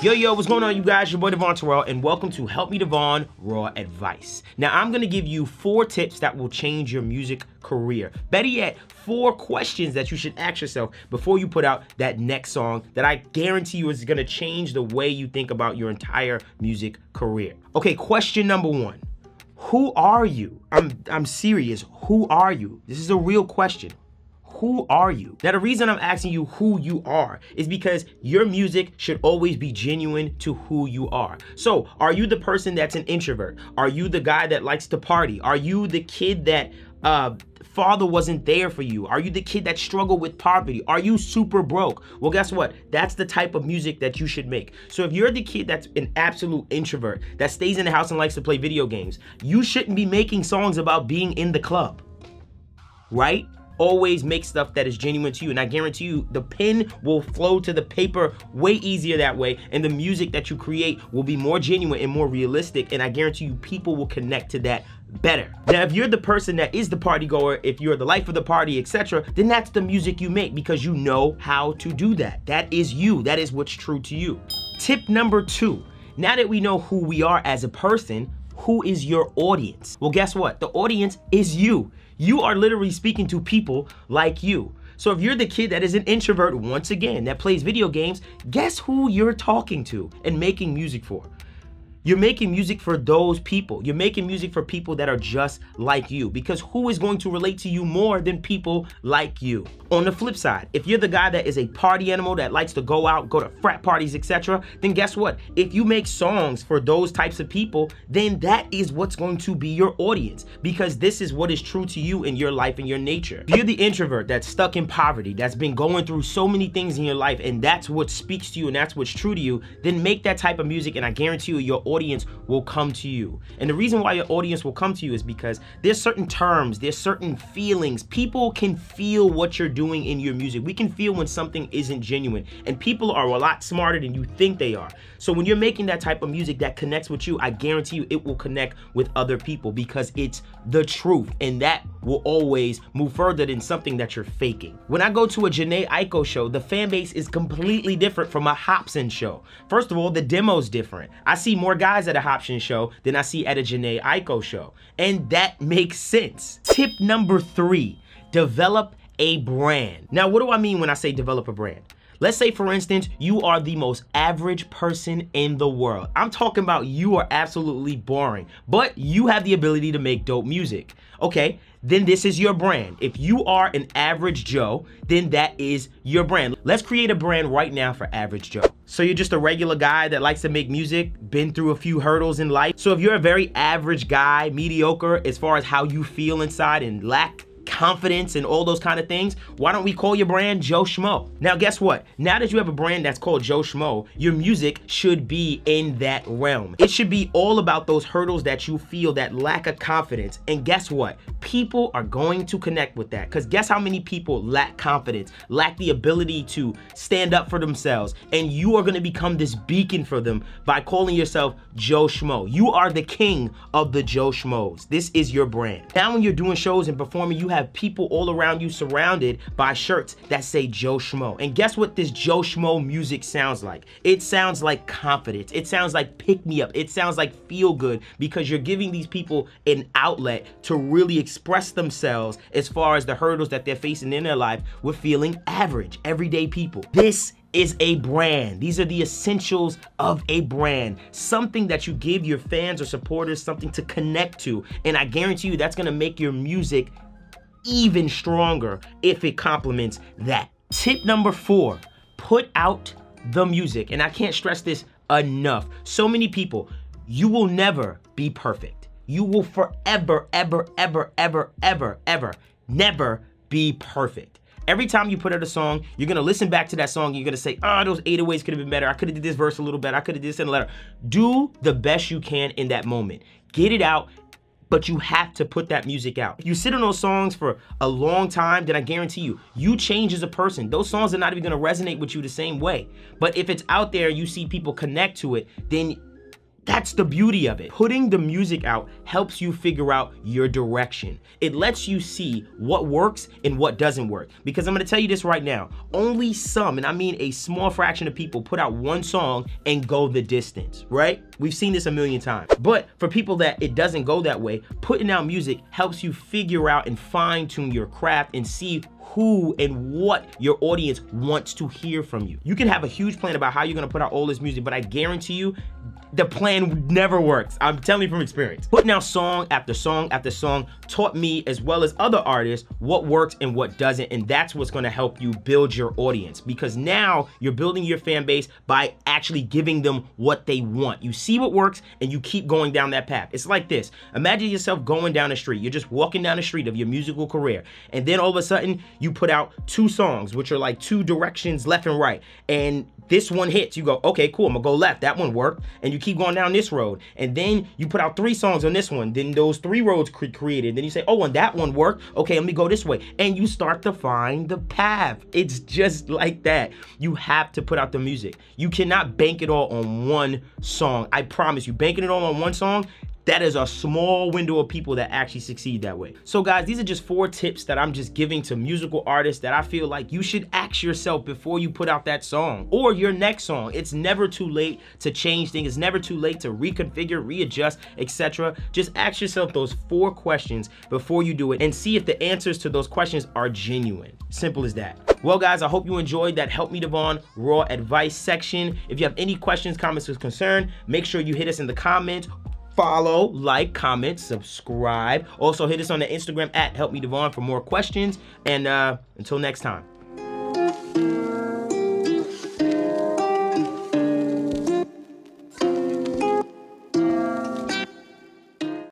Yo, what's going on, you guys? Your boy Devvon Terrell, and welcome to Help Me Devvon Raw Advice. Now, I'm gonna give you 4 tips that will change your music career. Better yet, 4 questions that you should ask yourself before you put out that next song that I guarantee you is gonna change the way you think about your entire music career. Okay, question number 1. Who are you? I'm serious. Who are you? This is a real question. Who are you? Now, the reason I'm asking you who you are is because your music should always be genuine to who you are. So, are you the person that's an introvert? Are you the guy that likes to party? Are you the kid that father wasn't there for you? Are you the kid that struggled with poverty? Are you super broke? Well, guess what? That's the type of music that you should make. So if you're the kid that's an absolute introvert, that stays in the house and likes to play video games, you shouldn't be making songs about being in the club, right? Always make stuff that is genuine to you, and I guarantee you the pen will flow to the paper way easier that way, and the music that you create will be more genuine and more realistic, and I guarantee you people will connect to that better. Now, if you're the person that is the party goer, if you're the life of the party, etc., then that's the music you make because you know how to do that. That is you. That is what's true to you. Tip number 2. Now that we know who we are as a person, who is your audience? Well, guess what? The audience is you. You are literally speaking to people like you. So if you're the kid that is an introvert, once again, that plays video games, guess who you're talking to and making music for? You're making music for those people. You're making music for people that are just like you, because who is going to relate to you more than people like you? On the flip side, if you're the guy that is a party animal that likes to go out, go to frat parties, etc., then guess what? If you make songs for those types of people, then that is what's going to be your audience, because this is what is true to you in your life and your nature. If you're the introvert that's stuck in poverty, that's been going through so many things in your life, and that's what speaks to you and that's what's true to you, then make that type of music, and I guarantee you your audience will come to you. And the reason why your audience will come to you is because there's certain terms, there's certain feelings. People can feel what you're doing in your music. We can feel when something isn't genuine, and people are a lot smarter than you think they are. So when you're making that type of music that connects with you, I guarantee you it will connect with other people because it's the truth, and that will always move further than something that you're faking. When I go to a Jhené Aiko show, the fan base is completely different from a Hopsin show. First of all, the demo's different. I see more guys at a Hopsin show than I see at a Jhené Aiko show, and that makes sense. Tip number 3, develop a brand. Now, what do I mean when I say develop a brand? Let's say, for instance, you are the most average person in the world. I'm talking about you are absolutely boring, but you have the ability to make dope music. Okay, then this is your brand. If you are an average Joe, then that is your brand. Let's create a brand right now for average Joe. So you're just a regular guy that likes to make music, been through a few hurdles in life. So if you're a very average guy, mediocre as far as how you feel inside and lack confidence and all those kind of things, why don't we call your brand Joe Schmo? Now, guess what? Now that you have a brand that's called Joe Schmo, your music should be in that realm. It should be all about those hurdles that you feel, that lack of confidence. And guess what? People are going to connect with that, because guess how many people lack confidence, lack the ability to stand up for themselves, and you are going to become this beacon for them by calling yourself Joe Schmo. You are the king of the Joe Schmoes. This is your brand. Now when you're doing shows and performing, you have people all around you surrounded by shirts that say Joe Schmo. And guess what this Joe Schmo music sounds like? It sounds like confidence. It sounds like pick me up. It sounds like feel good, because you're giving these people an outlet to really express themselves as far as the hurdles that they're facing in their life with feeling average, everyday people. This is a brand. These are the essentials of a brand. Something that you give your fans or supporters something to connect to. And I guarantee you that's gonna make your music even stronger if it complements that. Tip number 4, put out the music. And I can't stress this enough. So many people, you will never be perfect. You will forever, ever, never be perfect. Every time you put out a song, you're gonna listen back to that song, you're gonna say, oh, those 808s could have been better. I could have did this verse a little better. I could have did this in a letter. Do the best you can in that moment. Get it out, but you have to put that music out. If you sit on those songs for a long time, then I guarantee you, you change as a person. Those songs are not even gonna resonate with you the same way. But if it's out there, you see people connect to it, then That's the beauty of it. Putting the music out helps you figure out your direction. It lets you see what works and what doesn't work. Because I'm gonna tell you this right now, only some, and I mean a small fraction of people, put out one song and go the distance, right? We've seen this a million times. But for people that it doesn't go that way, putting out music helps you figure out and fine tune your craft and see who and what your audience wants to hear from you. You can have a huge plan about how you're gonna put out all this music, but I guarantee you, the plan never works. I'm telling you from experience. Putting out song after song after song taught me, as well as other artists, what works and what doesn't, and that's what's gonna help you build your audience, because now you're building your fan base by actually giving them what they want. You see what works and you keep going down that path. It's like this. Imagine yourself going down the street. You're just walking down the street of your musical career, and then all of a sudden you put out 2 songs, which are like 2 directions left and right, and this one hits. You go, okay, cool, I'm gonna go left. That one worked. And you keep going down this road. And then you put out 3 songs on this one. Then those 3 roads created. Then you say, oh, and that one worked. Okay, let me go this way. And you start to find the path. It's just like that. You have to put out the music. You cannot bank it all on one song. I promise you, banking it all on one song, that is a small window of people that actually succeed that way. So guys, these are just 4 tips that I'm just giving to musical artists that I feel like you should ask yourself before you put out that song or your next song. It's never too late to change things. It's never too late to reconfigure, readjust, etc. Just ask yourself those 4 questions before you do it and see if the answers to those questions are genuine. Simple as that. Well guys, I hope you enjoyed that Help Me Devvon Raw Advice section. If you have any questions, comments, or concern, make sure you hit us in the comments. Follow, like, comment, subscribe. Also hit us on the Instagram at Help Me Devvon for more questions. And until next time.